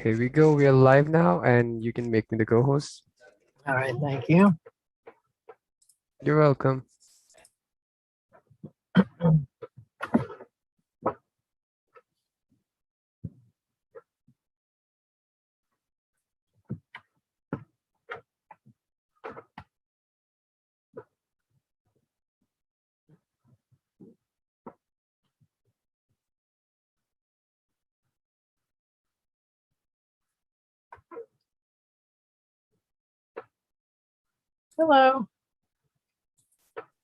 Here we go. We are live now, and you can make me the co-host. All right, thank you. You're welcome. Hello.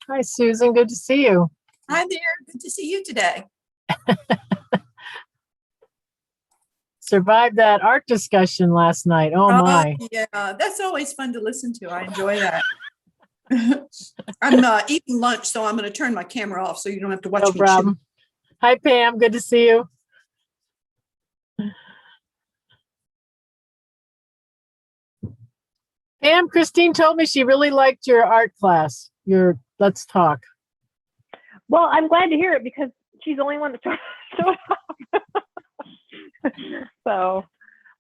Hi, Susan. Good to see you. Hi there. Good to see you today. Survived that art discussion last night. Oh my. Yeah, that's always fun to listen to. I enjoy that. I'm eating lunch, so I'm going to turn my camera off so you don't have to watch No me problem. Hi, Pam. Good to see you. Pam, Christine told me she really liked your art class. Your Let's Talk. Well, I'm glad to hear it because she's the only one that showed up. So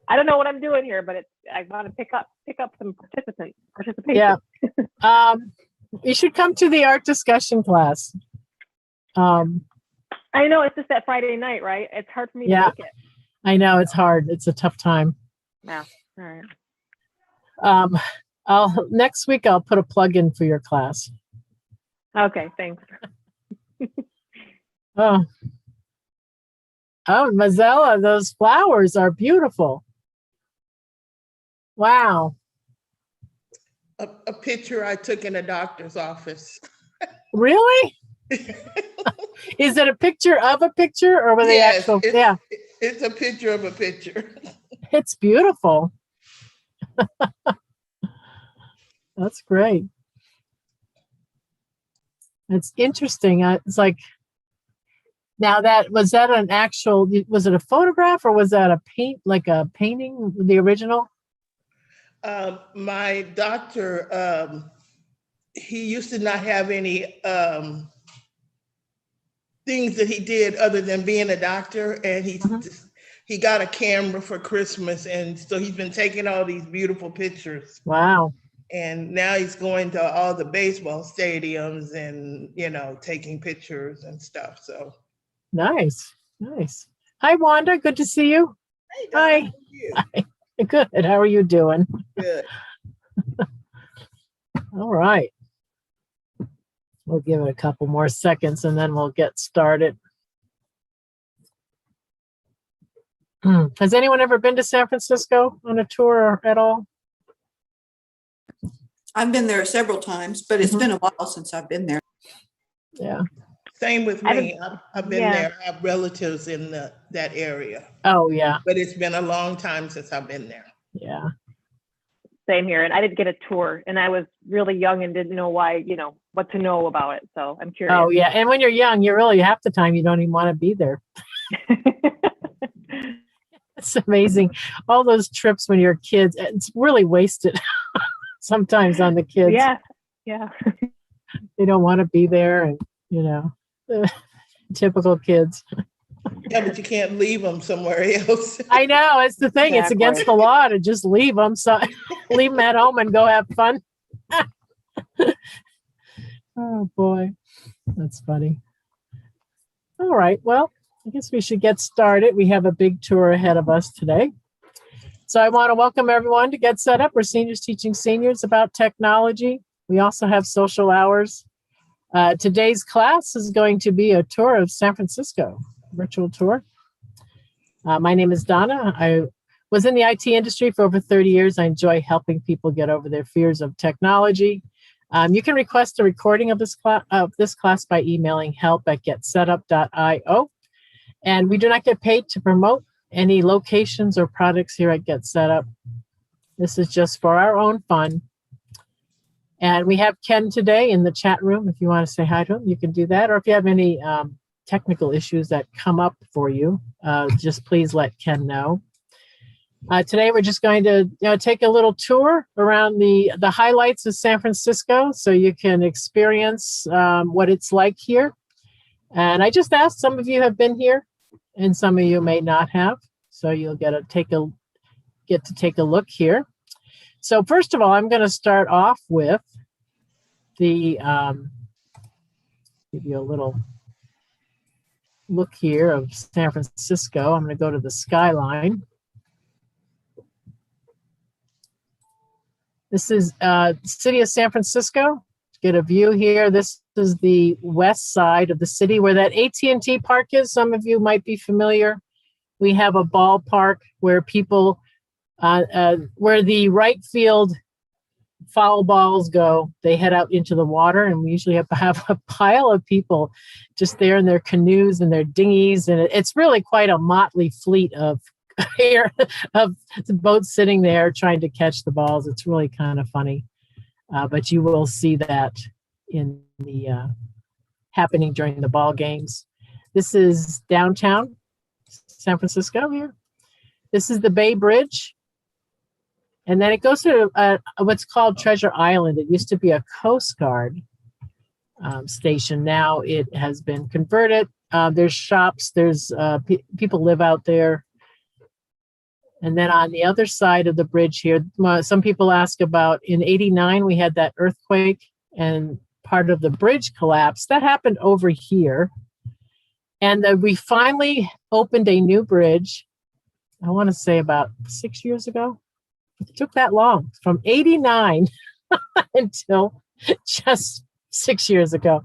I don't know what I'm doing here, but I want to pick up some participation. Yeah. You should come to the art discussion class. I know it's just that Friday night, right? It's hard for me to make it. I know it's hard. It's a tough time. Yeah. All right. Next week I'll put a plug in for your class. Okay, thanks. Oh, Mazzella, those flowers are beautiful. Wow. A picture I took in a doctor's office. Really? Is it a picture of a picture or were they actual? Yeah. It's a picture of a picture. It's beautiful. That's great. It's interesting. It's like, now was that an actual, was it a photograph or was that a painting, the original? My doctor, he used to not have any things that he did other than being a doctor, and he got a camera for Christmas, and so he's been taking all these beautiful pictures. Wow. And now he's going to all the baseball stadiums and, taking pictures and stuff. So nice. Hi, Wanda. Good to see you. hey, Donna, Hi. how are you? Hi. Good. How are you doing? Good. All right. We'll give it a couple more seconds and then we'll get started. Has anyone ever been to San Francisco on a tour at all? I've been there several times, but it's been a while since I've been there. Yeah. Same with me. I've been there. I have relatives in that area. Oh, yeah. But it's been a long time since I've been there. Yeah. Same here. And I didn't get a tour, and I was really young and didn't know why, what to know about it. So I'm curious. Oh, yeah. And when you're young, you're really half the time you don't even want to be there. It's amazing. All those trips when you're kids, it's really wasted sometimes on the kids. Yeah. They don't want to be there, and typical kids. Yeah, but you can't leave them somewhere else. I know, it's the thing. Exactly. It's against the law to just leave them. So leave them at home and go have fun. Oh boy, that's funny. All right, well, I guess we should get started. We have a big tour ahead of us today. So I want to welcome everyone to Get Set Up. We're seniors teaching seniors about technology. We also have social hours. Today's class is going to be a tour of San Francisco, virtual tour. My name is Donna. I was in the IT industry for over 30 years. I enjoy helping people get over their fears of technology. You can request a recording of this class by emailing help@getsetup.io. And we do not get paid to promote any locations or products here at Get Set Up. This is just for our own fun. And we have Ken today in the chat room. If you want to say hi to him, you can do that. Or if you have any technical issues that come up for you, just please let Ken know. Today, we're just going to take a little tour around the highlights of San Francisco so you can experience what it's like here. And I just asked, some of you have been here and some of you may not have. So you'll get to take a get to take a look here. So first of all, I'm going to start off with the, give you a little look here of San Francisco. I'm going to go to the skyline. This is city of San Francisco. Get a view here. This is the west side of the city where that AT&T park is. Some of you might be familiar. We have a ballpark where people, where the right field foul balls go, they head out into the water, and we usually have to have a pile of people just there in their canoes and their dinghies, and it's really quite a motley fleet of of boats sitting there trying to catch the balls. It's really kind of funny, but you will see that in the happening during the ball games. This is downtown San Francisco here. This is the Bay Bridge. And then it goes to what's called Treasure Island. It used to be a Coast Guard station. Now it has been converted. There's shops. There's people live out there. And then on the other side of the bridge here, some people ask about in '89, we had that earthquake and part of the bridge collapsed. That happened over here. And we finally opened a new bridge, I want to say about 6 years ago. It took that long, from '89 until just 6 years ago.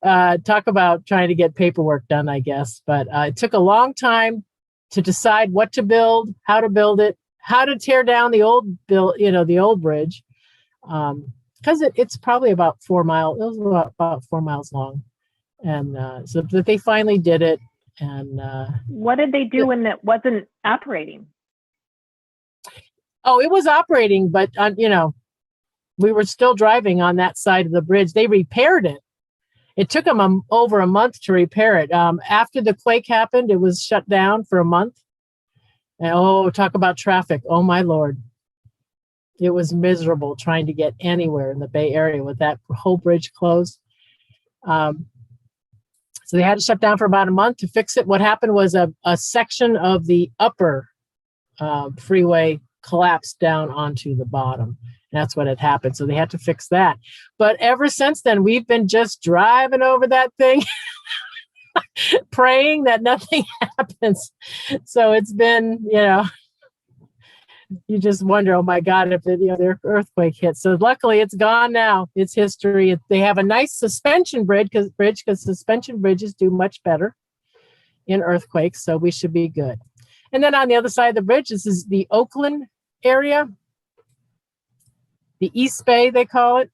Talk about trying to get paperwork done, I guess. But it took a long time to decide what to build, how to build it, how to tear down the old the old bridge, because it's probably about 4 miles. It was about 4 miles long, and so that they finally did it. And what did they do when it wasn't operating? Oh, it was operating, but we were still driving on that side of the bridge. They repaired it. It took them over a month to repair it. After the quake happened, it was shut down for a month. And talk about traffic. Oh, my Lord. It was miserable trying to get anywhere in the Bay Area with that whole bridge closed. So they had to shut down for about a month to fix it. What happened was a section of the upper freeway collapsed down onto the bottom. That's what had happened. So they had to fix that. But ever since then, we've been just driving over that thing, praying that nothing happens. So it's been, you just wonder, oh my God, if the earthquake hit. So luckily it's gone now. It's history. They have a nice suspension bridge because suspension bridges do much better in earthquakes. So we should be good. And then on the other side of the bridge, this is the Oakland area. The East Bay, they call it.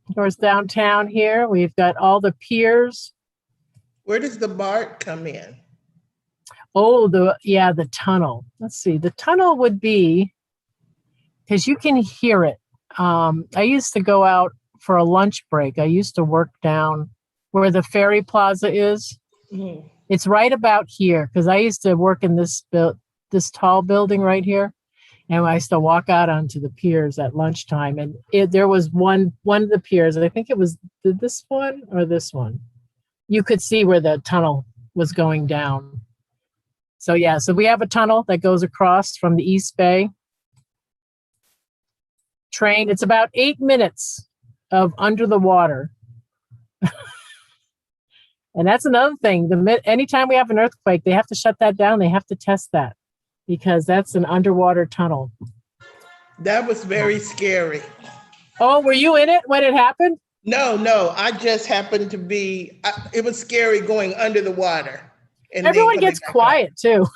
Of course, downtown here, we've got all the piers. Where does the BART come in? Oh, the tunnel. Let's see. The tunnel would be, because you can hear it. I used to go out for a lunch break. I used to work down where the ferry plaza is. Mm-hmm. It's right about here, because I used to work in this tall building right here. And I used to walk out onto the piers at lunchtime. And there was one of the piers, I think it was this one or this one. You could see where the tunnel was going down. So yeah, so we have a tunnel that goes across from the East Bay. Train, it's about 8 minutes of under the water. And that's another thing. Anytime we have an earthquake, they have to shut that down. They have to test that, because that's an underwater tunnel. That was very scary. Oh, were you in it when it happened? No, I just happened to be, it was scary going under the water. And everyone gets quiet too.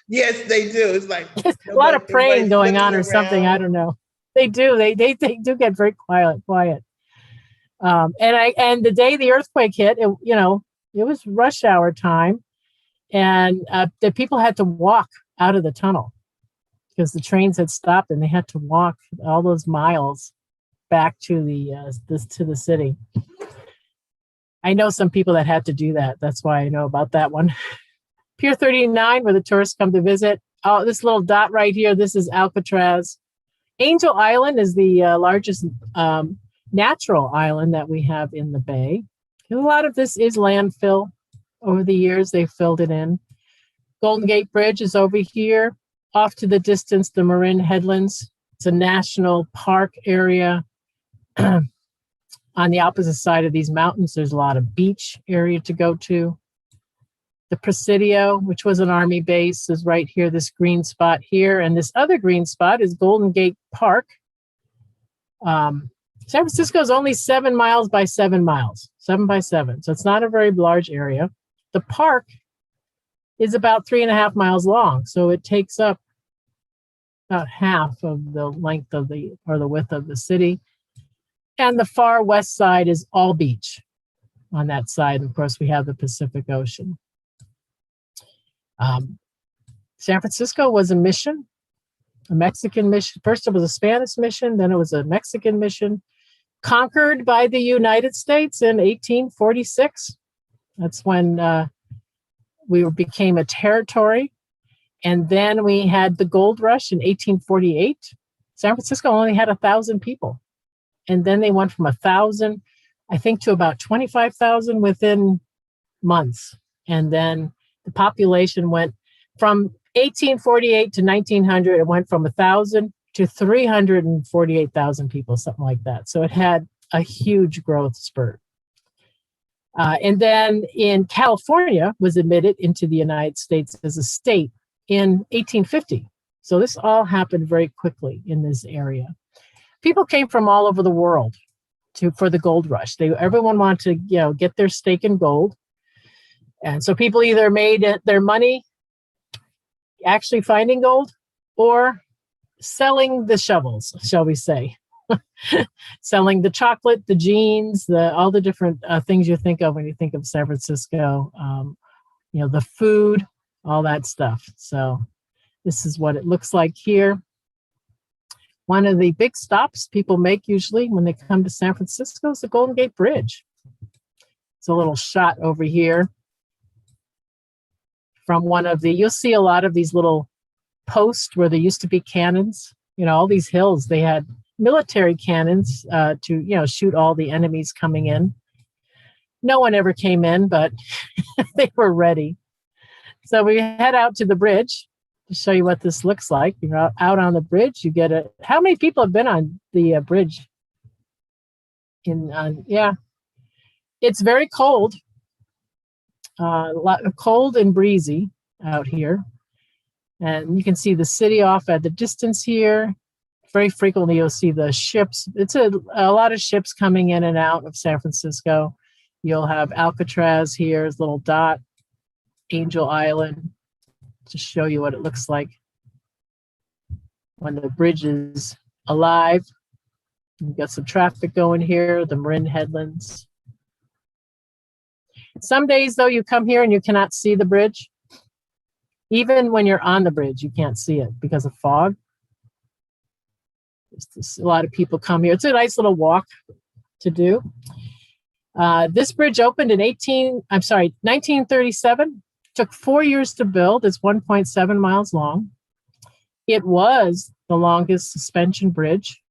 Yes, they do. It's like a lot of praying going on or something. I don't know. They do. They do get very quiet. And the day the earthquake hit, it was rush hour time, and the people had to walk out of the tunnel because the trains had stopped, and they had to walk all those miles back to the city. I know some people that had to do that. That's why I know about that one. Pier 39, where the tourists come to visit. Oh, this little dot right here, this is Alcatraz. Angel Island is the largest natural island that we have in the bay. A lot of this is landfill. Over the years, they filled it in. Golden Gate Bridge is over here. Off to the distance, the Marin Headlands. It's a national park area. On the opposite side of these mountains, there's a lot of beach area to go to. The Presidio, which was an Army base, is right here, this green spot here. And this other green spot is Golden Gate Park. San Francisco is only 7 miles by 7 miles, 7 by 7. So it's not a very large area. The park is about 3.5 miles long. So it takes up about half of the length of the width of the city. And the far west side is all beach on that side. Of course, we have the Pacific Ocean. San Francisco was a mission, a Mexican mission. First, it was a Spanish mission, then it was a Mexican mission, conquered by the United States in 1846. That's when we became a territory. And then we had the gold rush in 1848. San Francisco only had 1,000 people. And then they went from 1,000, I think, to about 25,000 within months. And then the population went from 1848 to 1900, it went from 1,000 to 348,000 people, something like that. So it had a huge growth spurt. And then in California was admitted into the United States as a state in 1850. So this all happened very quickly in this area. People came from all over the world for the gold rush. Everyone wanted to, get their stake in gold. And so people either made their money actually finding gold or selling the shovels, shall we say. Selling the chocolate, the jeans, all the different things you think of when you think of San Francisco, the food, all that stuff. So this is what it looks like here. One of the big stops people make usually when they come to San Francisco is the Golden Gate Bridge. It's a little shot over here from you'll see a lot of these little posts where there used to be cannons. All these hills, they had military cannons to, shoot all the enemies coming in. No one ever came in, but they were ready. So we head out to the bridge to show you what this looks like. You're out on the bridge. You get how many people have been on the bridge? It's very cold. Cold and breezy out here. And you can see the city off at the distance here. Very frequently you'll see the ships. It's a lot of ships coming in and out of San Francisco. You'll have Alcatraz here, this little dot, Angel Island, to show you what it looks like when the bridge is alive. You've got some traffic going here, the Marin Headlands. Some days, though, you come here and you cannot see the bridge. Even when you're on the bridge, you can't see it because of fog. A lot of people come here. It's a nice little walk to do. This bridge opened in 1937. Took 4 years to build. It's 1.7 miles long. It was the longest suspension bridge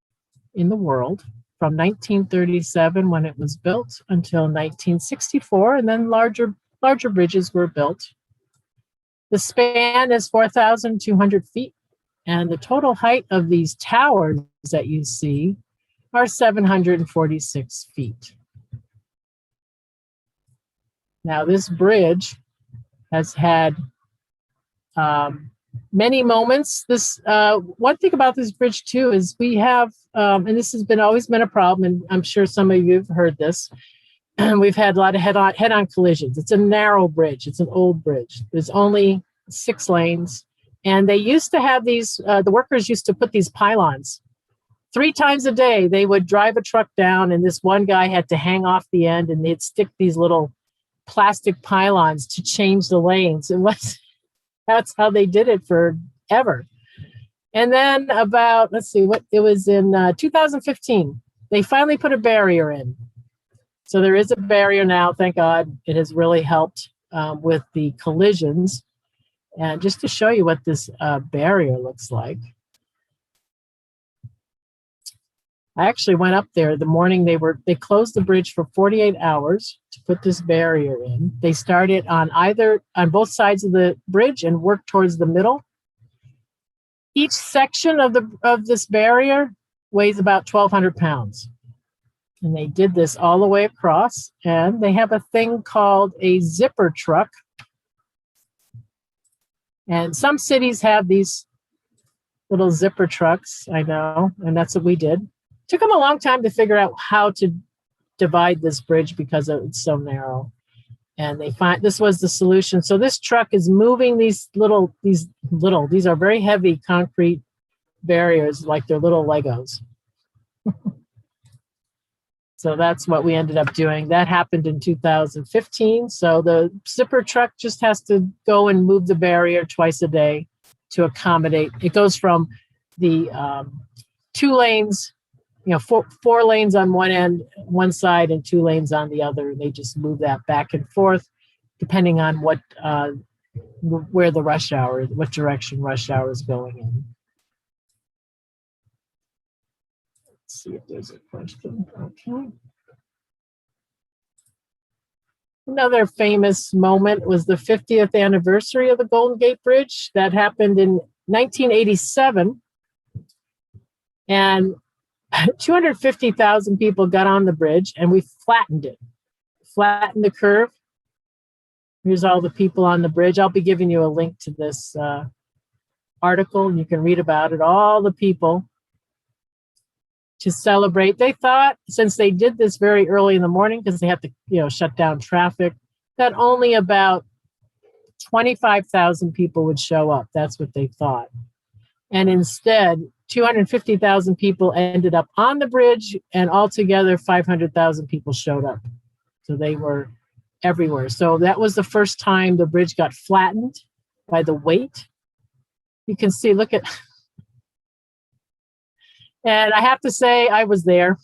in the world from 1937 when it was built until 1964, and then larger bridges were built. The span is 4,200 feet, and the total height of these towers that you see are 746 feet. Now, this bridge has had many moments. One thing about this bridge too is we have, and this has always been a problem, and I'm sure some of you have heard this. We've had a lot of head-on collisions. It's a narrow bridge. It's an old bridge. There's only 6 lanes, and they used to have these. The workers used to put these pylons. 3 times a day, they would drive a truck down, and this one guy had to hang off the end, and they'd stick these little plastic pylons to change the lanes. That's how they did it forever. And then it was in 2015, they finally put a barrier in. So there is a barrier now, thank God. It has really helped with the collisions. And just to show you what this barrier looks like. I actually went up there the morning they closed the bridge for 48 hours to put this barrier in. They started on both sides of the bridge and worked towards the middle. Each section of this barrier weighs about 1,200 pounds. And they did this all the way across. And they have a thing called a zipper truck. And some cities have these little zipper trucks, I know, and that's what we did. Took them a long time to figure out how to divide this bridge because it's so narrow. And they find this was the solution. So this truck is moving these are very heavy concrete barriers, like they're little Legos. So that's what we ended up doing. That happened in 2015. So the zipper truck just has to go and move the barrier twice a day to accommodate. It goes from the 2 lanes, four lanes on one side and 2 lanes on the other. They just move that back and forth depending on where the rush hour, what direction rush hour is going in. Let's see if there's a question. Okay. Another famous moment was the 50th anniversary of the Golden Gate Bridge. That happened in 1987. And 250,000 people got on the bridge, and we flattened it. Flattened the curve. Here's all the people on the bridge. I'll be giving you a link to this article, and you can read about it. All the people to celebrate. They thought, since they did this very early in the morning, because they had to, shut down traffic, that only about 25,000 people would show up. That's what they thought. And instead, 250,000 people ended up on the bridge, and altogether 500,000 people showed up. So they were everywhere. So that was the first time the bridge got flattened by the weight. You can see, look at, and I have to say, I was there.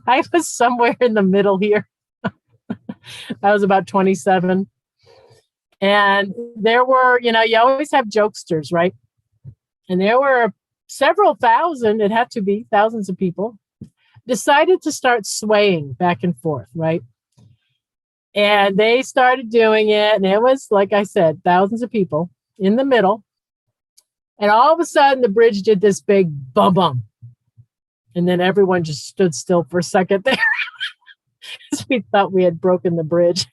I was somewhere in the middle here. I was about 27. And there were, you always have jokesters, right? And there were several thousand, it had to be thousands of people, decided to start swaying back and forth, right? And they started doing it. And it was, like I said, thousands of people in the middle. And all of a sudden, the bridge did this big bum bum. And then everyone just stood still for a second there. Because we thought we had broken the bridge.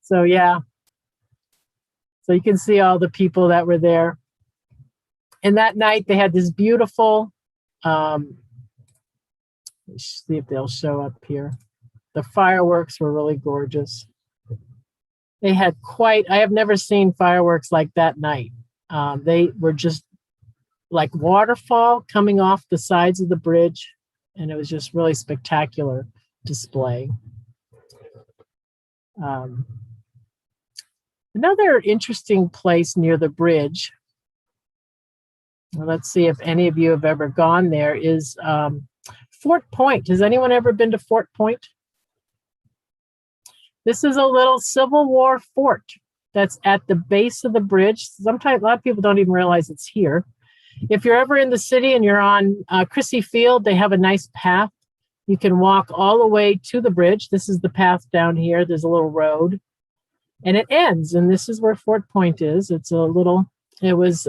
So, yeah. So you can see all the people that were there. And that night, they had this beautiful, let's see if they'll show up here. The fireworks were really gorgeous. They had I have never seen fireworks like that night. They were just like waterfall coming off the sides of the bridge, and it was just really spectacular display. Another interesting place near the bridge, well, let's see if any of you have ever gone there, is Fort Point. Has anyone ever been to Fort Point? This is a little Civil War fort that's at the base of the bridge. Sometimes a lot of people don't even realize it's here. If you're ever in the city and you're on Crissy Field, they have a nice path. You can walk all the way to the bridge. This is the path down here. There's a little road. And it ends, and this is where Fort Point is. It was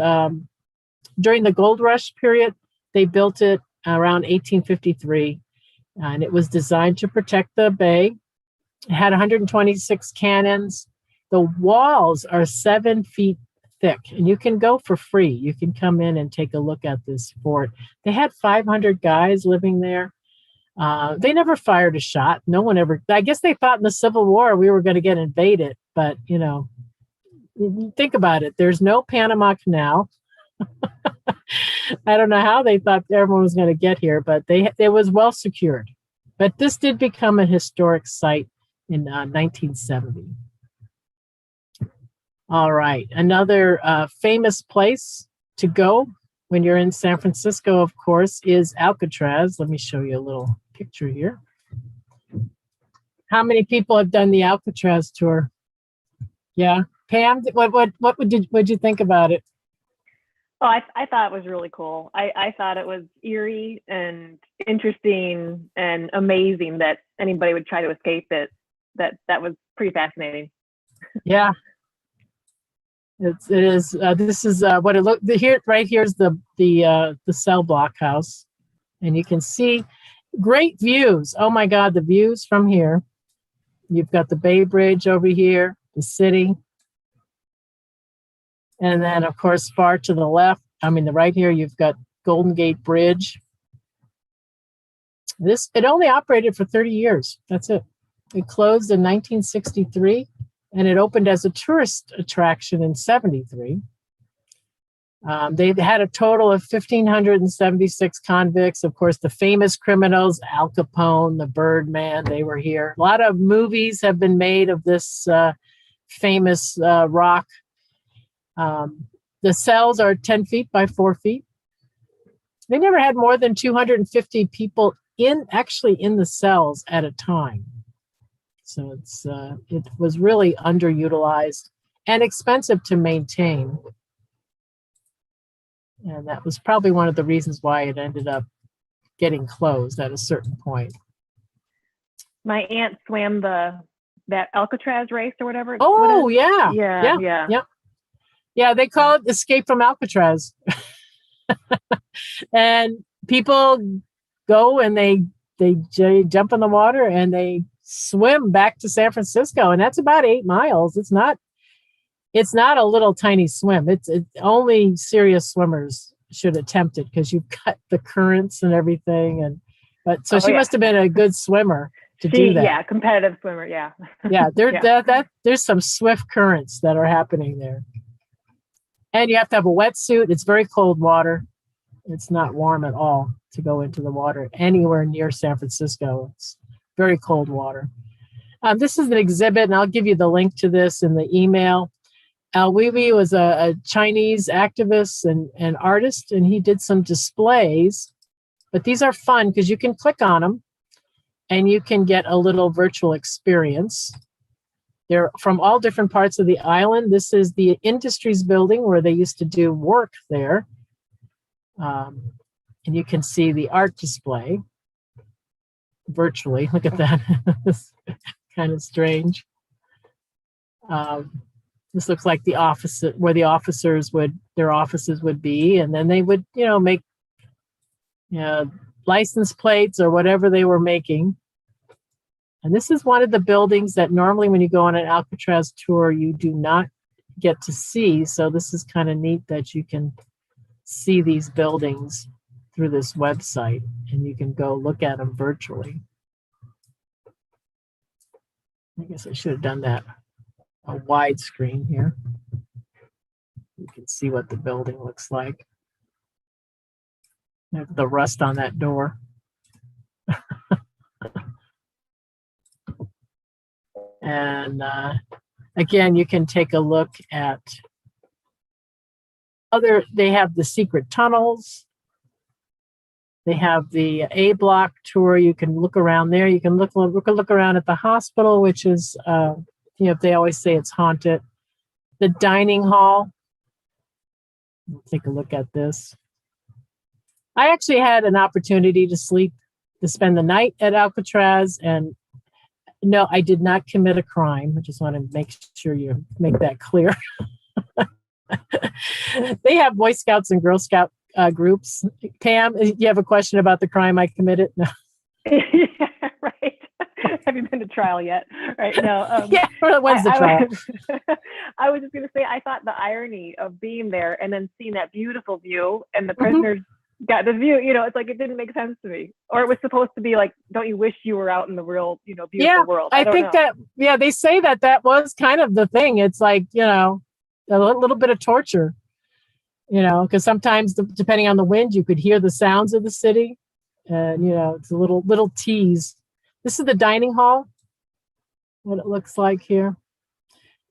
during the gold rush period. They built it around 1853, and it was designed to protect the bay. It had 126 cannons. The walls are 7 feet thick, and you can go for free. You can come in and take a look at this fort. They had 500 guys living there. They never fired a shot. No one ever, I guess they thought in the Civil War we were going to get invaded, but think about it. There's no Panama Canal. I don't know how they thought everyone was going to get here, but it was well secured. But this did become a historic site in 1970. All right, another famous place to go when you're in San Francisco, of course, is Alcatraz. Let me show you a little picture here. How many people have done the Alcatraz tour? Yeah, Pam, what would you think about it? Oh, I thought it was really cool. I thought it was eerie and interesting and amazing that anybody would try to escape it. That was pretty fascinating. Yeah. It is. This is what it look here. Right here's the cell block house, and you can see great views. Oh my God, the views from here. You've got the Bay Bridge over here, the city, and then of course far to the left. I mean, the right here, you've got Golden Gate Bridge. It only operated for 30 years. That's it. It closed in 1963. And it opened as a tourist attraction in 73. They had a total of 1,576 convicts. Of course, the famous criminals, Al Capone, the Birdman, they were here. A lot of movies have been made of this famous rock. The cells are 10 feet by 4 feet. They never had more than 250 people actually in the cells at a time. So it was really underutilized and expensive to maintain. And that was probably one of the reasons why it ended up getting closed at a certain point. My aunt swam that Alcatraz race or whatever. Oh, yeah. Yeah. They call it Escape from Alcatraz. And people go and they jump in the water and they swim back to San Francisco, and that's about 8 miles. It's not a little tiny swim. It's only serious swimmers should attempt it because you've got the currents and everything. So she must have been a good swimmer to do that. Yeah, competitive swimmer. Yeah. Yeah, there's some swift currents that are happening there, and you have to have a wetsuit. It's very cold water. It's not warm at all to go into the water anywhere near San Francisco. It's very cold water. This is an exhibit, and I'll give you the link to this in the email. Al Weiwei was a Chinese activist and artist, and he did some displays. But these are fun because you can click on them, and you can get a little virtual experience. They're from all different parts of the island. This is the Industries building where they used to do work there. And you can see the art display virtually. Look at that. It's kind of strange. This looks like the office where the their offices would be, and then they would, make license plates or whatever they were making. And this is one of the buildings that normally when you go on an Alcatraz tour, you do not get to see. So this is kind of neat that you can see these buildings through this website, and you can go look at them virtually. I guess I should have done that a wide screen here. You can see what the building looks like. The rust on that door. And again, you can take a look at they have the secret tunnels. They have the A block tour. You can look around there. You can look around at the hospital, which is, they always say it's haunted. The dining hall. Take a look at this. I actually had an opportunity to spend the night at Alcatraz, and no, I did not commit a crime. I just want to make sure you make that clear. They have Boy Scouts and Girl Scout groups. Pam, you have a question about the crime I committed? No. Yeah, right. Have you been to trial yet? Right. No. Yeah. When's the trial? I was just going to say, I thought the irony of being there and then seeing that beautiful view and the prisoners got the view, it's like it didn't make sense to me. Or it was supposed to be like, don't you wish you were out in the real, beautiful world? I think that, they say that was kind of the thing. It's like, a little bit of torture, because sometimes depending on the wind, you could hear the sounds of the city. And, it's a little tease. This is the dining hall, what it looks like here.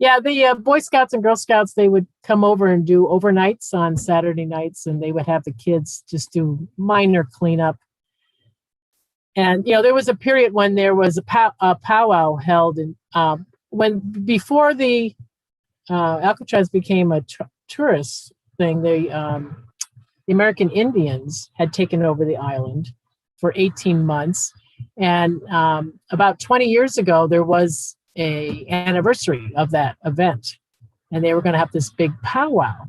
Yeah, the Boy Scouts and Girl Scouts, they would come over and do overnights on Saturday nights, and they would have the kids just do minor cleanup. And, there was a period when there was a powwow held, and before the Alcatraz became a tourist thing, the American Indians had taken over the island for 18 months. And about 20 years ago, there was an anniversary of that event. and they were going to have this big powwow.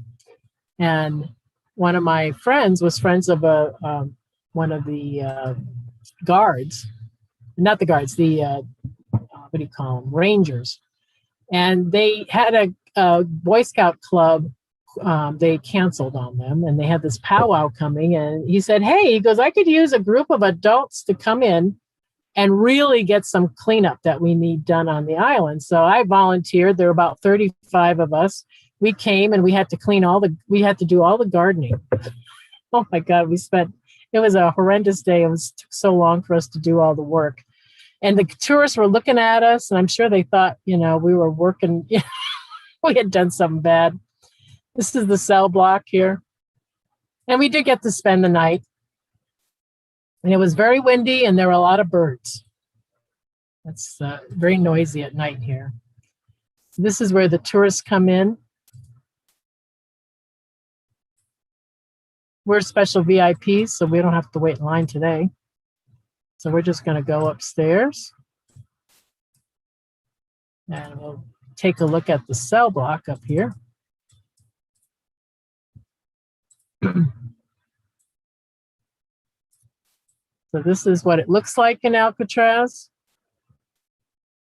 And one of my friends was friends of one of the guards, not the guards, the what do you call them, Rangers. And they had a Boy Scout club. They canceled on them, and they had this powwow coming. And he said, "Hey," he goes, "I could use a group of adults to come in and really get some cleanup that we need done on the island." So I volunteered. There were about 35 of us. We came and we had to we had to do all the gardening. Oh my God, it was a horrendous day. Took so long for us to do all the work. And the tourists were looking at us, and I'm sure they thought, we were working, we had done something bad. This is the cell block here. And we did get to spend the night. And it was very windy, and there were a lot of birds. That's very noisy at night here. This is where the tourists come in. We're special VIPs, so we don't have to wait in line today. So we're just going to go upstairs. And we'll take a look at the cell block up here. So this is what it looks like in Alcatraz.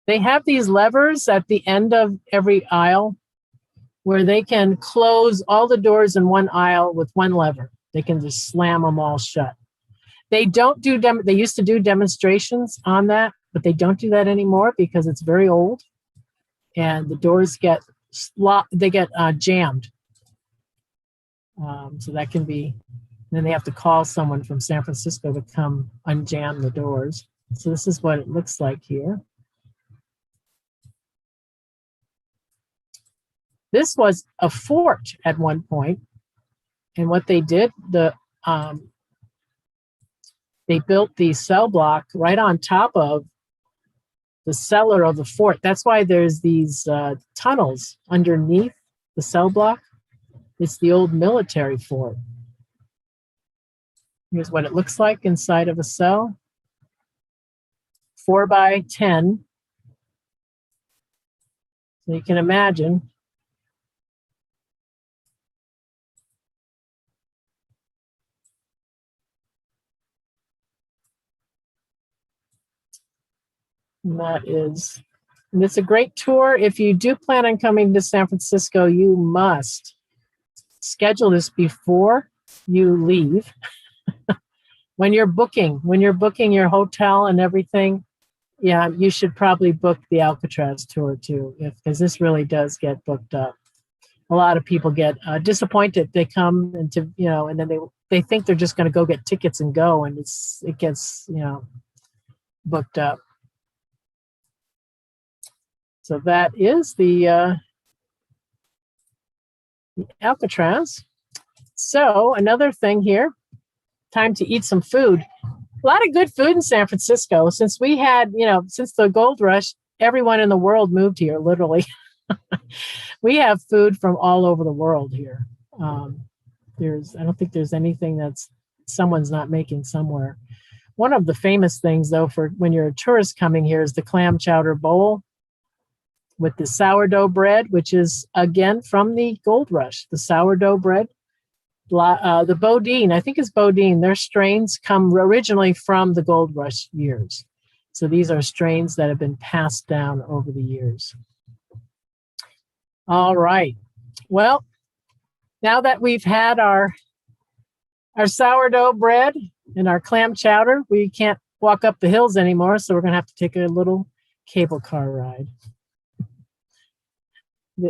They have these levers at the end of every aisle where they can close all the doors in one aisle with one lever. They can just slam them all shut. They don't do they used to do demonstrations on that, but they don't do that anymore because it's very old, and the doors get jammed. So that can be. Then they have to call someone from San Francisco to come unjam the doors. So this is what it looks like here. This was a fort at one point, and what they did, they built the cell block right on top of the cellar of the fort. That's why there's these tunnels underneath the cell block. It's the old military fort. Here's what it looks like inside of a cell. 4 by 10. So you can imagine. And it's a great tour. If you do plan on coming to San Francisco, you must schedule this before you leave. When you're booking your hotel and everything, yeah, you should probably book the Alcatraz tour too, because this really does get booked up. A lot of people get disappointed. They come and then they think they're just going to go get tickets and go, and it gets booked up. So that is the Alcatraz. So another thing here, time to eat some food. A lot of good food in San Francisco. Since we had, since the gold rush, everyone in the world moved here, literally. We have food from all over the world here. I don't think there's anything that's someone's not making somewhere. One of the famous things, though, for when you're a tourist coming here is the clam chowder bowl with the sourdough bread, which is, again, from the gold rush, the sourdough bread. The Bodine, I think it's Bodine, their strains come originally from the gold rush years. So these are strains that have been passed down over the years. All right. Well, now that we've had our sourdough bread and our clam chowder, we can't walk up the hills anymore, so we're going to have to take a little cable car ride.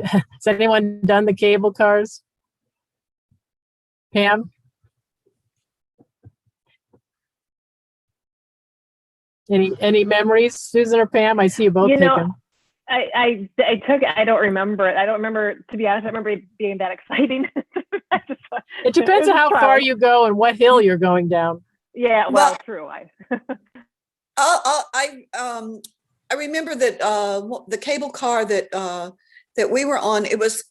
Has anyone done the cable cars? Pam? Any memories, Susan or Pam? I see you both taking. I took it. I don't remember it. I don't remember, to be honest, I remember it being that exciting. It depends on how far you go and what hill you're going down. Yeah, well, true. I remember that the cable car that we were on, it was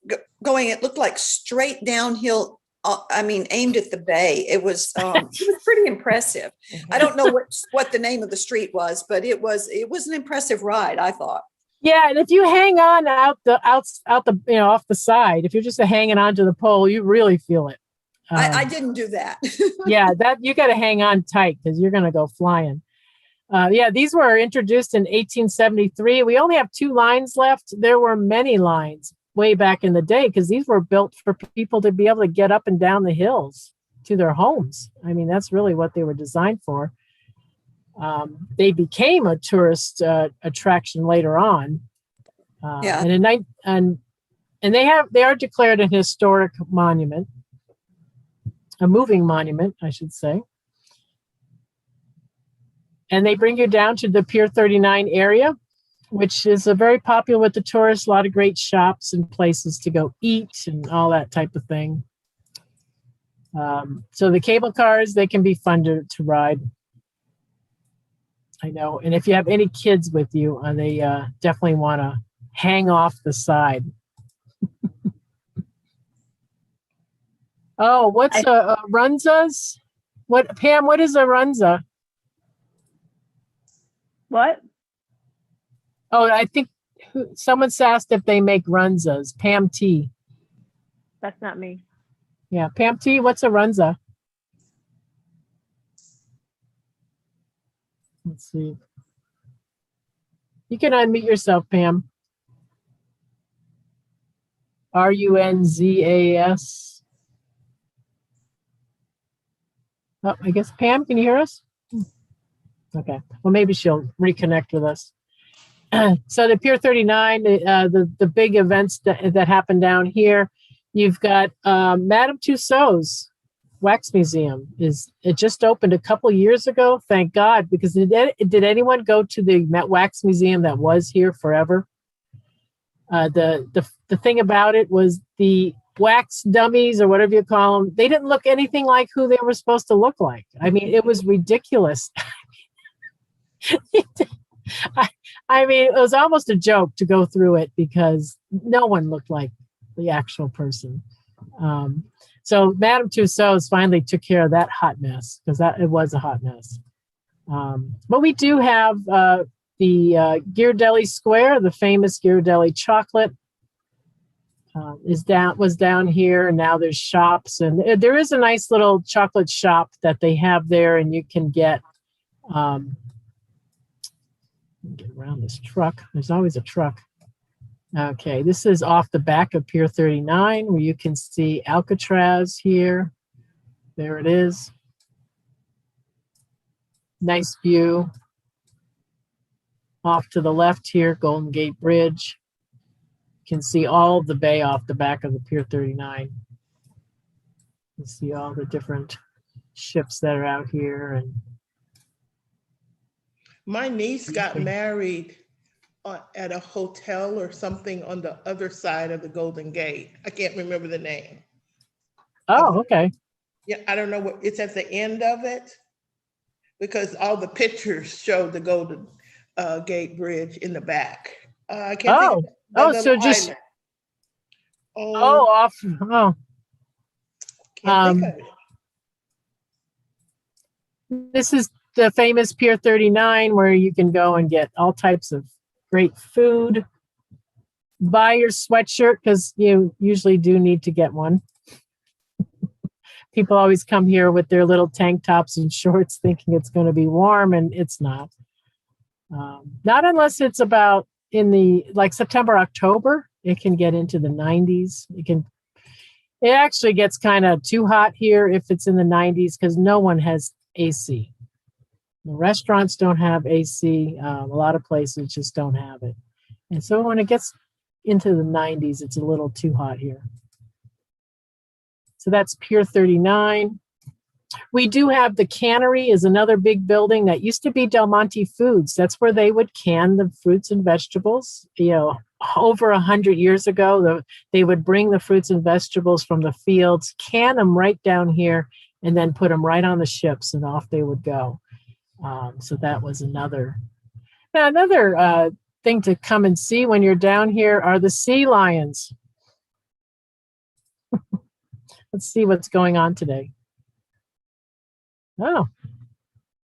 going, it looked like straight downhill. Aimed at the bay. It was pretty impressive. I don't know what the name of the street was, but it was an impressive ride, I thought. Yeah, and if you hang on out the off the side, if you're just hanging on to the pole, you really feel it. I didn't do that. Yeah, that you got to hang on tight because you're going to go flying. Yeah, these were introduced in 1873. We only have 2 lines left. There were many lines way back in the day because these were built for people to be able to get up and down the hills to their homes. I mean, that's really what they were designed for. They became a tourist attraction later on. Yeah. And they are declared an historic monument, a moving monument, I should say. And they bring you down to the Pier 39 area, which is very popular with the tourists. A lot of great shops and places to go eat and all that type of thing. So the cable cars, they can be fun to ride. I know. And if you have any kids with you, they definitely want to hang off the side. Oh, what's a Runza's? Pam, what is a Runza? What? Oh, I think someone's asked if they make Runzas. Pam T. That's not me. Yeah, Pam T, what's a Runza? Let's see. You can unmute yourself, Pam. Runzas. Oh, I guess Pam, can you hear us? Okay. Well, maybe she'll reconnect with us. So the Pier 39, the big events that happen down here, you've got Madame Tussauds Wax Museum. It just opened a couple years ago, thank God, because did anyone go to the Wax Museum that was here forever? The thing about it was the wax dummies, or whatever you call them, they didn't look anything like who they were supposed to look like. I mean, it was ridiculous. I mean, it was almost a joke to go through it because no one looked like the actual person. So Madame Tussauds finally took care of that hot mess because it was a hot mess. But we do have the Ghirardelli Square, the famous Ghirardelli chocolate. Was down here, and now there's shops, and there is a nice little chocolate shop that they have there, and you can get around this truck. There's always a truck. Okay, this is off the back of Pier 39, where you can see Alcatraz here. There it is. Nice view. Off to the left here, Golden Gate Bridge. You can see all of the bay off the back of the Pier 39. You see all the different ships that are out here. And my niece got married at a hotel or something on the other side of the Golden Gate. I can't remember the name. oh, okay. Yeah, I don't know what, it's at the end of it because all the pictures show the Golden Gate Bridge in the back. I can't think of so just island. off. Can't think of it. This is the famous Pier 39, where you can go and get all types of great food. Buy your sweatshirt because you usually do need to get one. People always come here with their little tank tops and shorts thinking it's going to be warm, and it's not. Not unless it's about in the September, October. It can get into the 90s. It actually gets kind of too hot here if it's in the 90s because no one has AC. The restaurants don't have AC. A lot of places just don't have it. And so when it gets into the 90s, it's a little too hot here. So that's Pier 39. We do have the cannery is another big building that used to be Del Monte Foods. That's where they would can the fruits and vegetables. Over 100 years ago, they would bring the fruits and vegetables from the fields, can them right down here, and then put them right on the ships, and off they would go. So that was another thing to come and see when you're down here are the sea lions. Let's see what's going on today. Oh,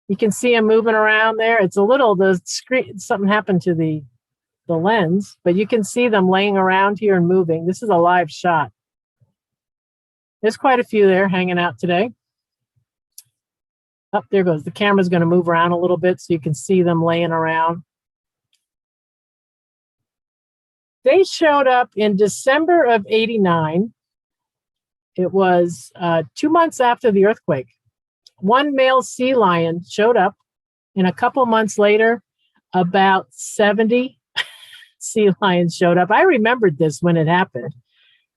you can see them moving around there. It's the screen, something happened to the the lens, but you can see them laying around here and moving. This is a live shot. There's quite a few there hanging out today. Up there goes. The camera's going to move around a little bit so you can see them laying around. They showed up in December of '89. It was 2 months after the earthquake. One male sea lion showed up, and a couple months later, about 70 sea lions showed up. I remembered this when it happened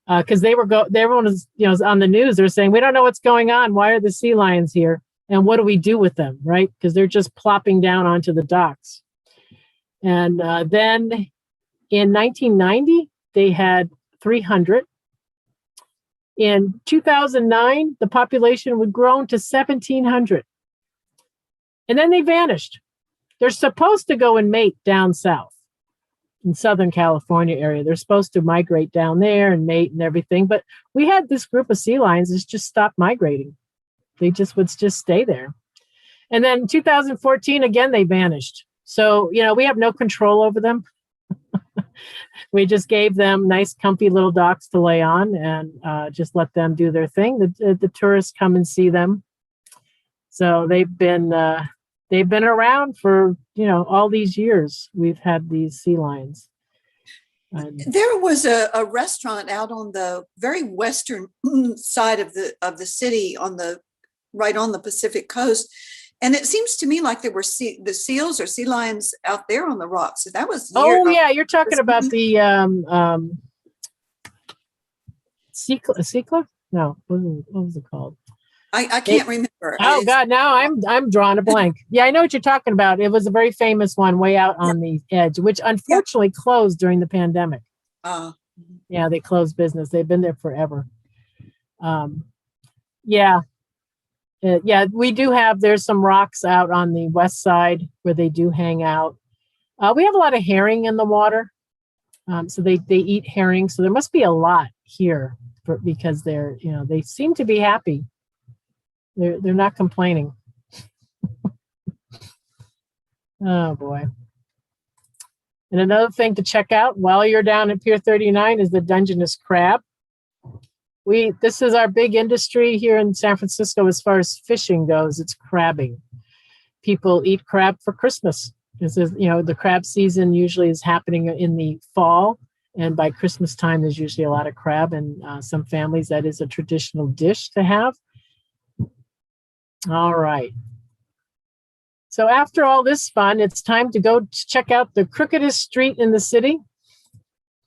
because everyone was, on the news. They're saying, we don't know what's going on. Why are the sea lions here? And what do we do with them, right? Because they're just plopping down onto the docks. And then in 1990, they had 300. In 2009, the population would grown to 1,700. And then they vanished. They're supposed to go and mate down south in Southern California area. They're supposed to migrate down there and mate and everything. But we had this group of sea lions that just stopped migrating. They just would just stay there. And then 2014, again, they vanished. So, we have no control over them. We just gave them nice, comfy little docks to lay on and just let them do their thing. The tourists come and see them. So they've been around for, all these years. We've had these sea lions. There was a restaurant out on the very western side of the city right on the Pacific coast. And it seems to me like there were the seals or sea lions out there on the rocks. So that was yeah, you're talking about the Seacliff? No, what was it called? I can't remember. Oh God, now I'm drawing a blank. Yeah, I know what you're talking about. It was a very famous one way out on the edge, which unfortunately closed during the pandemic. Yeah, they closed business. They've been there forever. We do have, there's some rocks out on the west side where they do hang out. We have a lot of herring in the water. So they eat herring. So there must be a lot here because they seem to be happy. They're not complaining. Oh boy. And another thing to check out while you're down at Pier 39 is the Dungeness crab. This is our big industry here in San Francisco as far as fishing goes. It's crabbing. People eat crab for Christmas. This is, the crab season usually is happening in the fall, and by Christmas time, there's usually a lot of crab, and some families, that is a traditional dish to have. All right. So after all this fun, it's time to go check out the crookedest street in the city.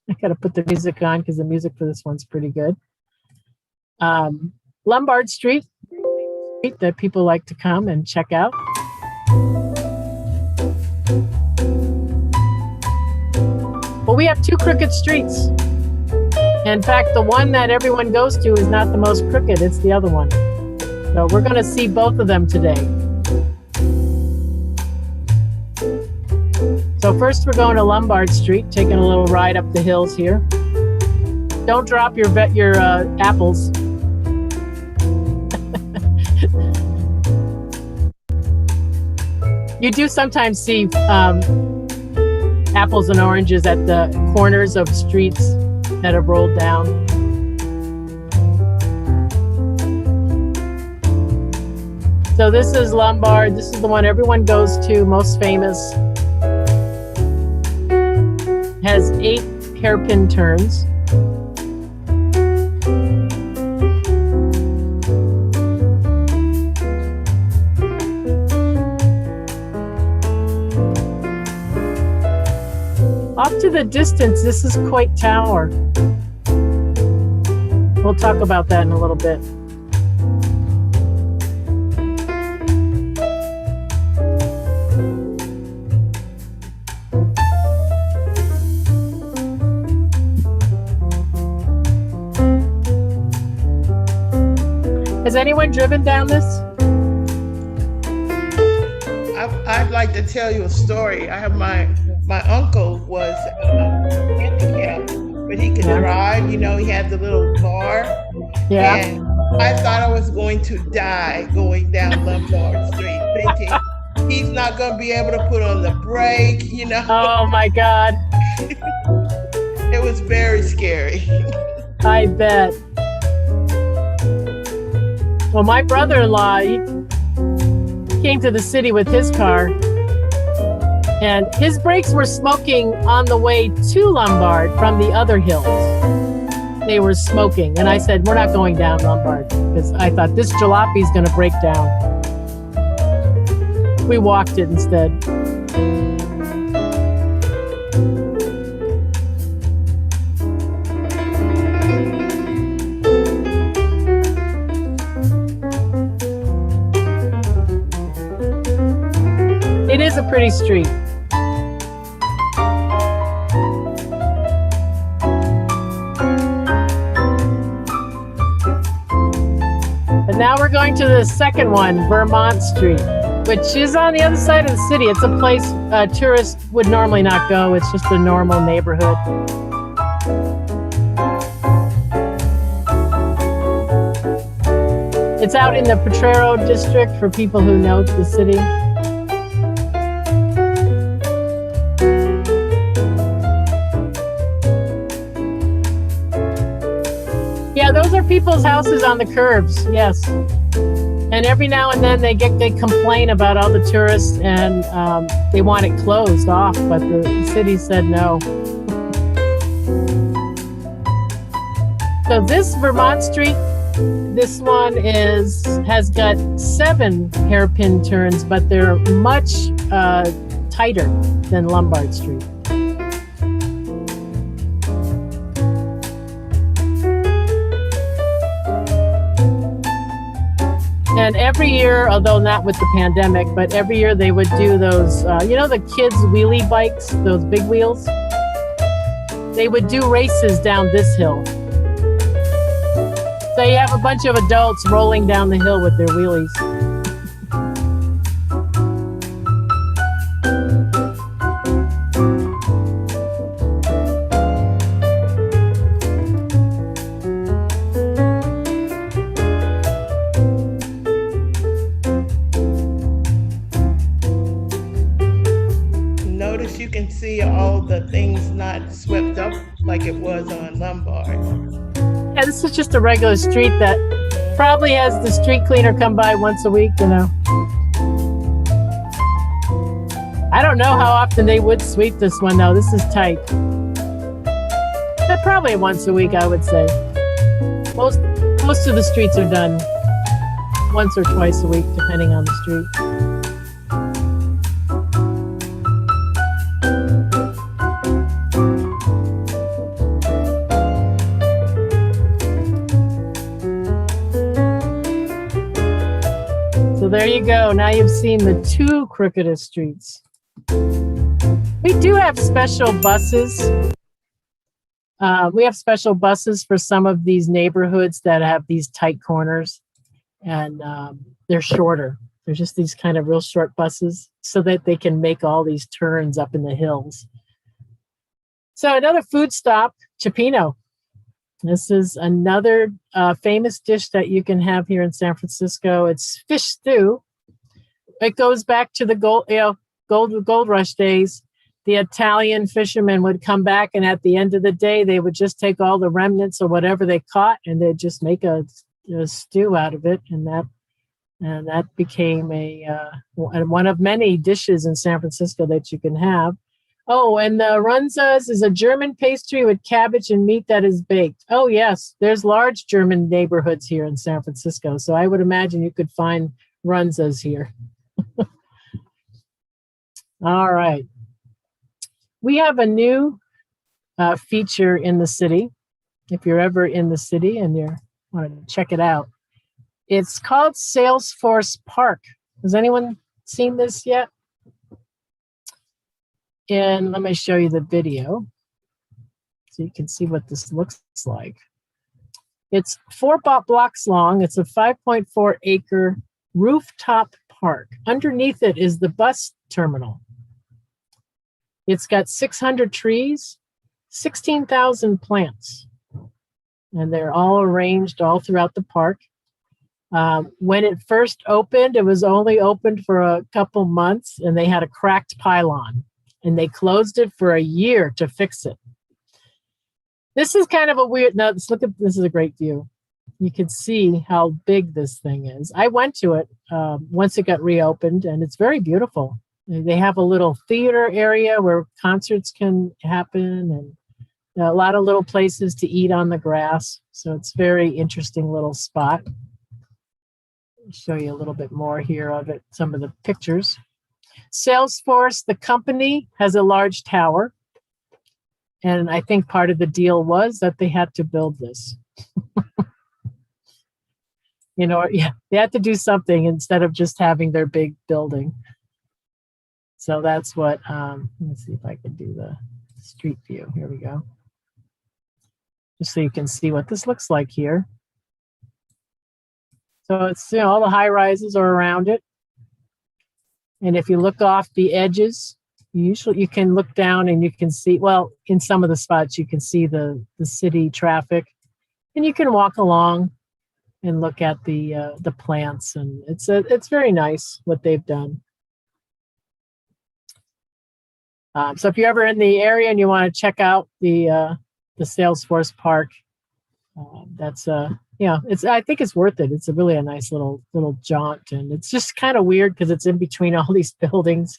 I got to put the music on because the music for this one's pretty good. Lombard Street that people like to come and check out. Well, we have two crooked streets. In fact, the one that everyone goes to is not the most crooked, it's the other one. So we're going to see both of them today. So first we're going to Lombard Street, taking a little ride up the hills here. Don't drop your apples. You do sometimes see apples and oranges at the corners of streets that have rolled down. So this is Lombard. This is the one everyone goes to, most famous. Has 8 hairpin turns. Off to the distance, this is Coit Tower. We'll talk about that in a little bit. Has anyone driven down this? I'd like to tell you a story. I have my uncle was handicapped, but he could drive. He had the little car. Yeah. And I thought I was going to die going down Lombard Street, thinking he's not going to be able to put on the brake. Oh my God. It was very scary. I bet. Well, my brother-in-law, he came to the city with his car, and his brakes were smoking on the way to Lombard from the other hills. They were smoking, and I said, we're not going down Lombard, because I thought this jalopy's going to break down. We walked it instead. It is a pretty street. And now we're going to the second one, Vermont Street, which is on the other side of the city. It's a place tourists would normally not go. It's just a normal neighborhood. It's out in the Potrero district for people who know the city. Yeah, those are people's houses on the curves, yes. And every now and then they complain about all the tourists and they want it closed off, but the city said no. So this Vermont Street, this one has got 7 hairpin turns, but they're much tighter than Lombard Street. And every year, although not with the pandemic, but every year they would do those, the kids' wheelie bikes, those big wheels? They would do races down this hill. So you have a bunch of adults rolling down the hill with their wheelies. Notice you can see all the things not swept up like it was on Lombard. Yeah, this is just a regular street that probably has the street cleaner come by once a week, I don't know how often they would sweep this one though. This is tight. But probably once a week, I would say. Most of the streets are done once or twice a week, depending on the street. So there you go. Now you've seen the 2 crookedest streets. We do have special buses. We have special buses for some of these neighborhoods that have these tight corners, and they're shorter. They're just these kind of real short buses so that they can make all these turns up in the hills. So another food stop, Cioppino. This is another famous dish that you can have here in San Francisco. It's fish stew. It goes back to the gold rush days. The Italian fishermen would come back, and at the end of the day, they would just take all the remnants or whatever they caught, and they'd just make a stew out of it, and that became one of many dishes in San Francisco that you can have. Oh, and the Runzas is a German pastry with cabbage and meat that is baked. Oh, yes, there's large German neighborhoods here in San Francisco, so I would imagine you could find Runzas here. All right. We have a new feature in the city. If you're ever in the city and you want to check it out, it's called Salesforce Park. Has anyone seen this yet? And let me show you the video so you can see what this looks like. It's 4 blocks long. It's a 5.4 acre rooftop park. Underneath it is the bus terminal. It's got 600 trees, 16,000 plants, and they're all arranged all throughout the park. When it first opened, it was only opened for a couple months, and they had a cracked pylon. and they closed it for a year to fix it. This is kind of a weird, now let's look at, this is a great view. You can see how big this thing is. I went to it once it got reopened, and it's very beautiful. They have a little theater area where concerts can happen, and a lot of little places to eat on the grass. So it's very interesting little spot. I'll show you a little bit more here of it, some of the pictures. Salesforce, the company, has a large tower. And I think part of the deal was that they had to build this. You know, yeah, they had to do something instead of just having their big building. So that's what, let me see if I can do the street view. Here we go. Just so you can see what this looks like here. So it's, you know, all the high rises are around it. And if you look off the edges, you can look down and you can see, well, in some of the spots, you can see the city traffic, and you can walk along and look at the plants, and it's very nice what they've done. So if you're ever in the area and you want to check out the Salesforce Park, that's you know, I think it's worth it. It's a nice little jaunt, and it's just kind of weird because it's in between all these buildings.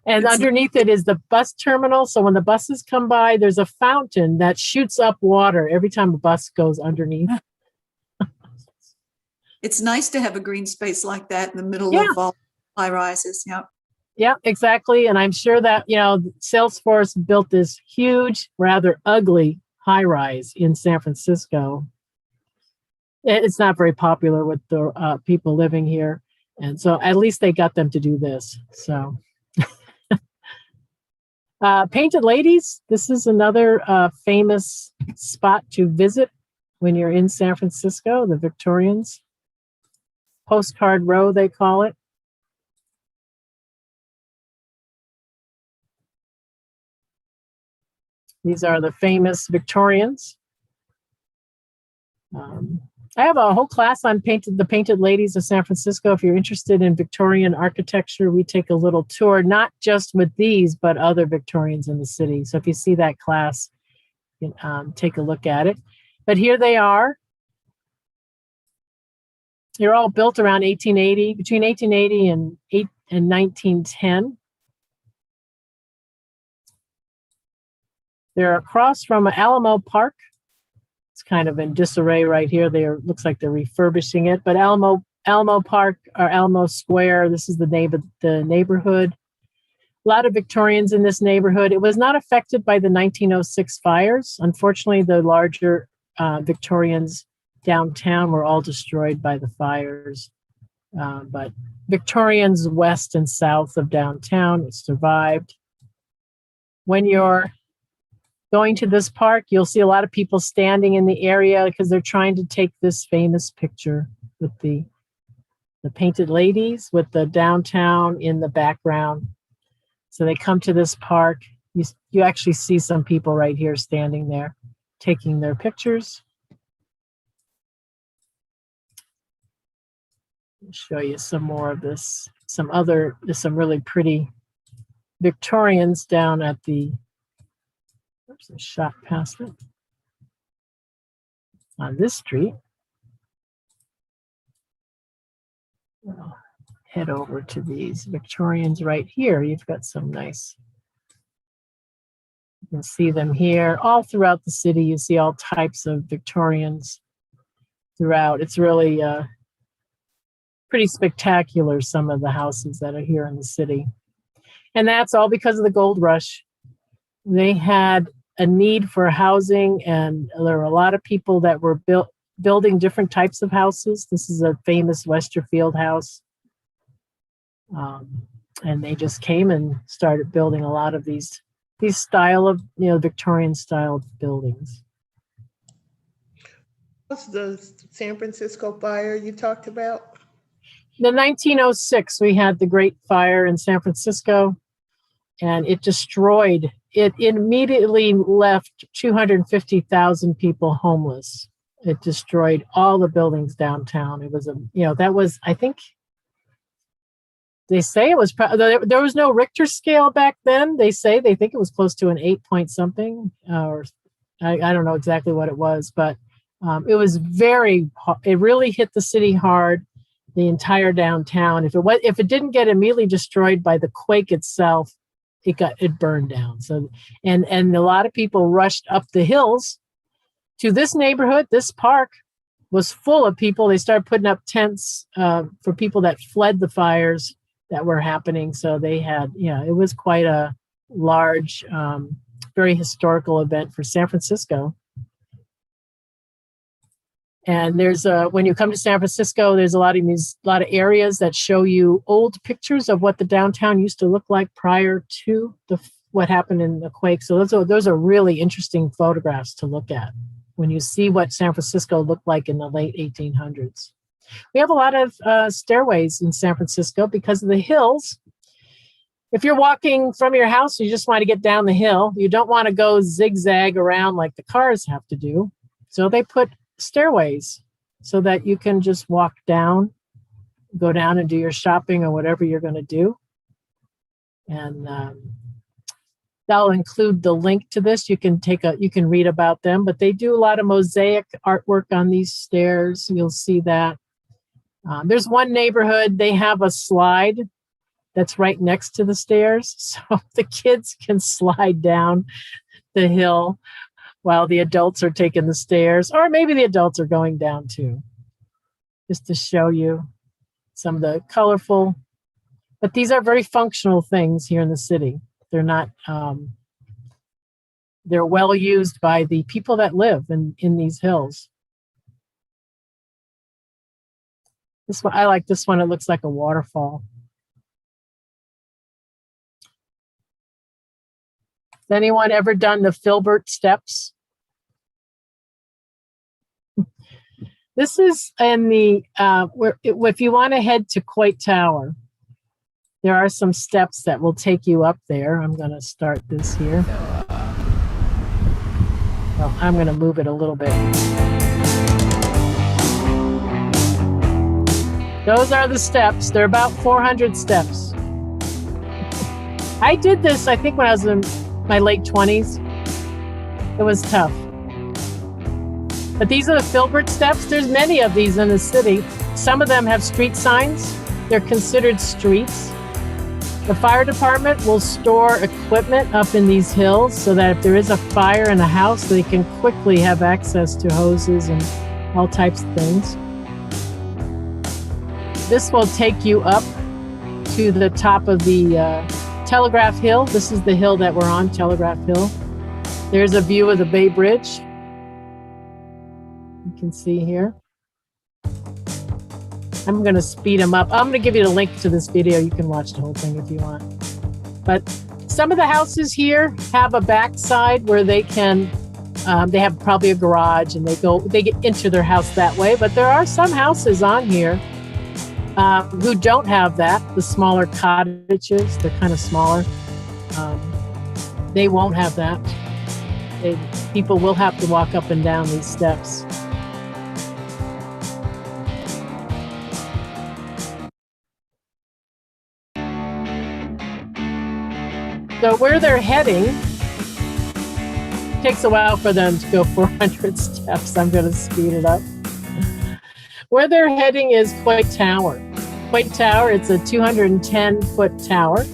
And underneath it is the bus terminal. So when the buses come by, there's a fountain that shoots up water every time a bus goes underneath. It's nice to have a green space like that in the middle Yeah. of all high rises. Yeah. Yeah, exactly. And I'm sure that, you know, Salesforce built this huge, rather ugly high rise in San Francisco. It's not very popular with the people living here. And so at least they got them to do this. So Painted Ladies, this is another famous spot to visit when you're in San Francisco, the Victorians. Postcard Row, they call it. These are the famous Victorians. I have a whole class on the Painted Ladies of San Francisco. If you're interested in Victorian architecture, we take a little tour, not just with these, but other Victorians in the city. So if you see that class, you can take a look at it. But here they are. They're all built around 1880, between 1880 and 1910. They're across from Alamo Park. It's kind of in disarray right here. Looks like they're refurbishing it, but Alamo Park or Alamo Square, this is the name of the neighborhood. A lot of Victorians in this neighborhood. It was not affected by the 1906 fires. Unfortunately, the larger Victorians downtown were all destroyed by the fires. But Victorians west and south of downtown survived. When you're going to this park, you'll see a lot of people standing in the area because they're trying to take this famous picture with the Painted Ladies with the downtown in the background. So they come to this park. You actually see some people right here standing there taking their pictures. I'll show you some more of this. There's some really pretty Victorians down at the, oops, I shot past it. On this street. I'll head over to these Victorians right here. You've got some nice, you can see them here. All throughout the city, you see all types of Victorians throughout. It's really pretty spectacular, some of the houses that are here in the city. And that's all because of the gold rush. They had a need for housing, and there were a lot of people that were building different types of houses. This is a famous Westerfield house. And they just came and started building a lot of these style of, Victorian style buildings. What's the San Francisco fire you talked about? The 1906, we had the Great Fire in San Francisco, and it immediately left 250,000 people homeless. It destroyed all the buildings downtown. It was I think They say it was, there was no Richter scale back then. They think it was close to an 8 point something, or I don't know exactly what it was, but it was it really hit the city hard, the entire downtown. If it didn't get immediately destroyed by the quake itself, it burned down. So, and a lot of people rushed up the hills to this neighborhood. This park was full of people. They started putting up tents for people that fled the fires that were happening. So they had, it was quite a large, very historical event for San Francisco. And there's when you come to San Francisco, there's a lot of areas that show you old pictures of what the downtown used to look like prior to what happened in the quake. So those are really interesting photographs to look at when you see what San Francisco looked like in the late 1800s. We have a lot of stairways in San Francisco because of the hills. If you're walking from your house, you just want to get down the hill. You don't want to go zigzag around like the cars have to do. So they put stairways so that you can just walk down, go down and do your shopping or whatever you're going to do. And that'll include the link to this. You can read about them, but they do a lot of mosaic artwork on these stairs. You'll see that. There's one neighborhood, they have a slide that's right next to the stairs. So the kids can slide down the hill while the adults are taking the stairs, or maybe the adults are going down too, just to show you some of the colorful, but these are very functional things here in the city. They're not, they're well used by the people that live in these hills. This one, I like this one. It looks like a waterfall. Has anyone ever done the Filbert Steps? This is in the, if you want to head to Coit Tower, there are some steps that will take you up there. I'm going to start this here. Well, I'm going to move it a little bit. Those are the steps. They're about 400 steps. I did this, I think, when I was in my late 20s. It was tough. But these are the Filbert Steps. There's many of these in the city. Some of them have street signs. They're considered streets. The fire department will store equipment up in these hills so that if there is a fire in a house, they can quickly have access to hoses and all types of things. This will take you up to the top of the Telegraph Hill. This is the hill that we're on, Telegraph Hill. There's a view of the Bay Bridge. You can see here. I'm going to speed them up. I'm going to give you the link to this video. You can watch the whole thing if you want. But some of the houses here have a backside where they can, they have probably a garage and they get into their house that way. But there are some houses on here who don't have that. The smaller cottages, they're kind of smaller. They won't have that. People will have to walk up and down these steps. So where they're heading, takes a while for them to go 400 steps. I'm going to speed it up. Where they're heading is Coit Tower. Coit Tower, it's a 210-foot tower.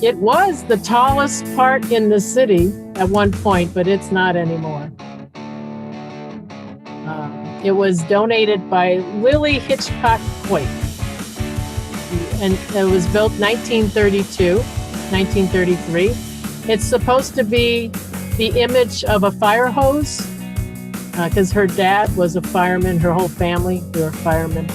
It was the tallest part in the city at one point, but it's not anymore. It was donated by Lily Hitchcock Coit. And it was built 1932, 1933. It's supposed to be the image of a fire hose because her dad was a fireman, her whole family were firemen.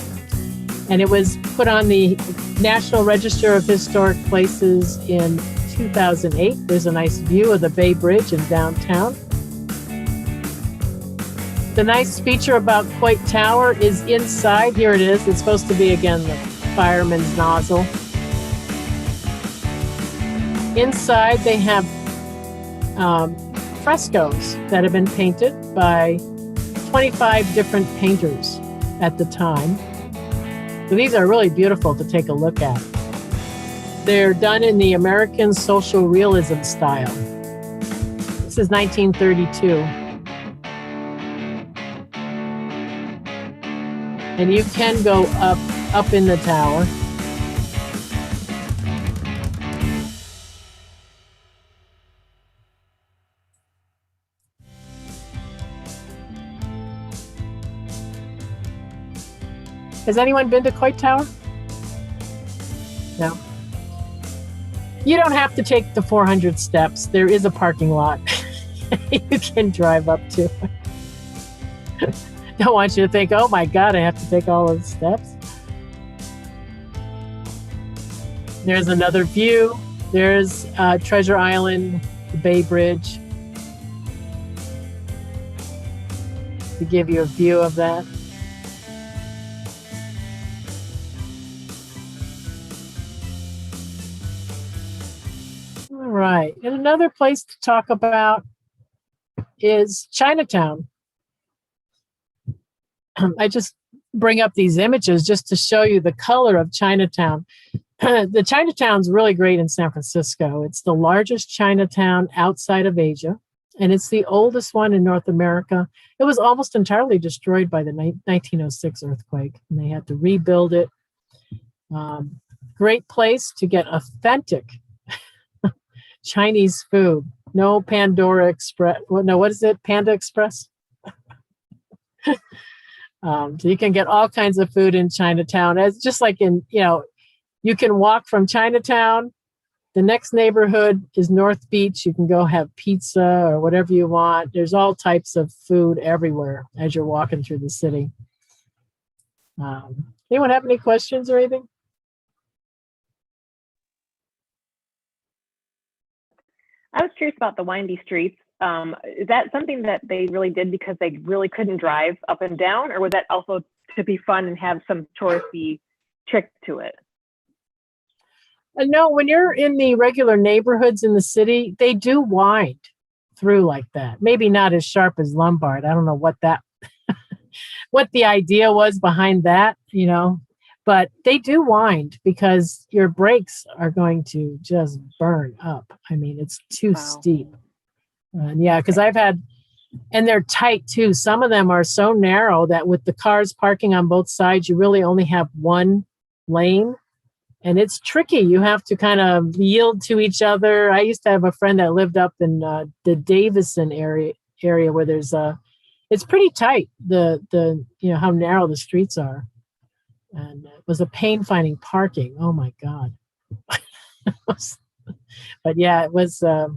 And it was put on the National Register of Historic Places in 2008. There's a nice view of the Bay Bridge in downtown. The nice feature about Coit Tower is inside. Here it is. It's supposed to be, again, the fireman's nozzle. Inside, they have frescoes that have been painted by 25 different painters at the time. So these are really beautiful to take a look at. They're done in the American social realism style. This is 1932. And you can go up in the tower. Has anyone been to Coit Tower? No. You don't have to take the 400 steps. There is a parking lot you can drive up to. Don't want you to think, oh my God, I have to take all those steps. There's another view. There's Treasure Island, the Bay Bridge. To give you a view of that. All right. And another place to talk about is Chinatown. I just bring up these images just to show you the color of Chinatown. The Chinatown's really great in San Francisco. It's the largest Chinatown outside of Asia, and it's the oldest one in North America. It was almost entirely destroyed by the 1906 earthquake, and they had to rebuild it. Great place to get authentic Chinese food. No Pandora Express. No, what is it? Panda Express? So you can get all kinds of food in Chinatown. It's just like you can walk from Chinatown. The next neighborhood is North Beach. You can go have pizza or whatever you want. There's all types of food everywhere as you're walking through the city. Anyone have any questions or anything? I was curious about the windy streets. Is that something that they really did because they really couldn't drive up and down, or was that also to be fun and have some touristy trick to it? No, when you're in the regular neighborhoods in the city, they do wind through like that. Maybe not as sharp as Lombard. I don't know what what the idea was behind that, but they do wind because your brakes are going to just burn up. I mean, it's too steep. Yeah, because and they're tight too. Some of them are so narrow that with the cars parking on both sides, you really only have one lane. And it's tricky. You have to kind of yield to each other. I used to have a friend that lived up in the Davison area where there's it's pretty tight, the how narrow the streets are. And it was a pain finding parking. Oh my God. But yeah, it was, but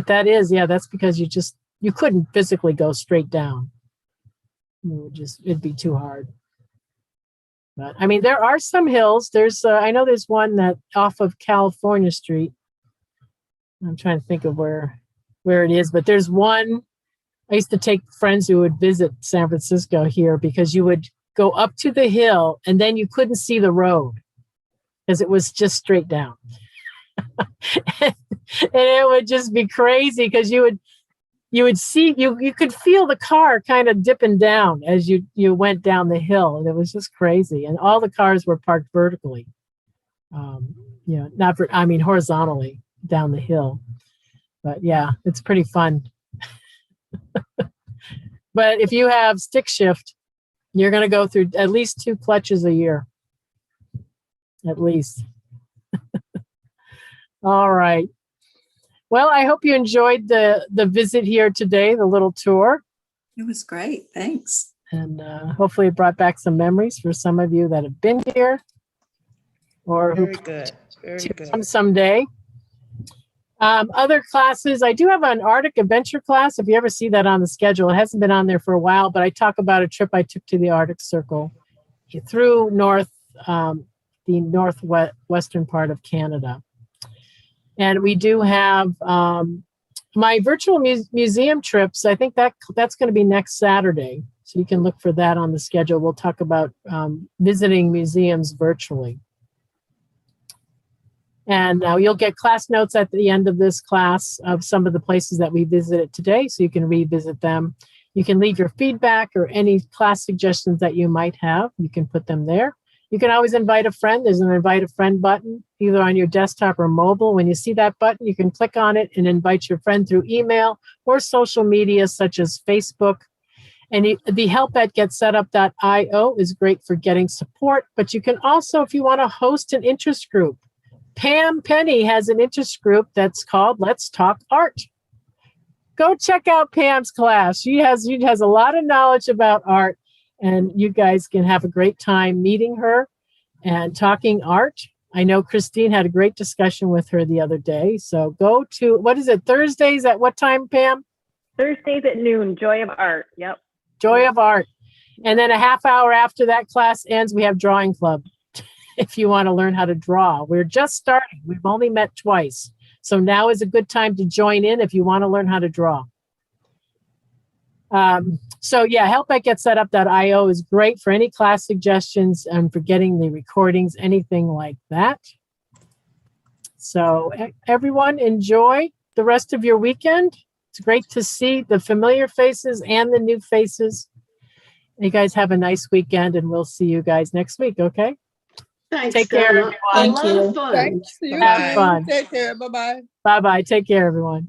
that's because you couldn't physically go straight down. It'd be too hard. But I mean, there are some hills. I know there's one that off of California Street. I'm trying to think of where it is, but there's one. I used to take friends who would visit San Francisco here because you would go up to the hill and then you couldn't see the road because it was just straight down. And it would just be crazy because you would see, you could feel the car kind of dipping down as you went down the hill. And it was just crazy. And all the cars were parked vertically, horizontally down the hill. But yeah, it's pretty fun. But if you have stick shift, you're going to go through at least 2 clutches a year. At least. All right. Well, I hope you enjoyed the visit here today, the little tour. It was great. Thanks. And hopefully it brought back some memories for some of you that have been here or Very who good. Very to good. come someday. Other classes, I do have an Arctic adventure class. If you ever see that on the schedule, it hasn't been on there for a while, but I talk about a trip I took to the Arctic Circle through the northwestern part of Canada. And we do have my virtual museum trips. I think that's going to be next Saturday. So you can look for that on the schedule. We'll talk about visiting museums virtually. And you'll get class notes at the end of this class of some of the places that we visited today, so you can revisit them. You can leave your feedback or any class suggestions that you might have. You can put them there. You can always invite a friend. There's an invite a friend button, either on your desktop or mobile. When you see that button, you can click on it and invite your friend through email or social media such as Facebook. And the help at getsetup.io is great for getting support, but you can also, if you want to host an interest group, Pam Penny has an interest group that's called Let's Talk Art. Go check out Pam's class. She has a lot of knowledge about art, and you guys can have a great time meeting her and talking art. I know Christine had a great discussion with her the other day. So go to, what is it, Thursdays at what time, Pam? Thursdays at noon, Joy of Art. Yep. Joy of Art. And then a half hour after that class ends, we have Drawing Club. If you want to learn how to draw. We're just starting. We've only met twice. So now is a good time to join in if you want to learn how to draw. So yeah, help at getsetup.io is great for any class suggestions and for getting the recordings, anything like that. So everyone enjoy the rest of your weekend. It's great to see the familiar faces and the new faces. You guys have a nice weekend, and we'll see you guys next week, okay? Thanks, Take care, Donna. everyone. A lot of fun. Thanks. You Have too. fun. Take care. Bye-bye. Bye-bye. Take care, everyone.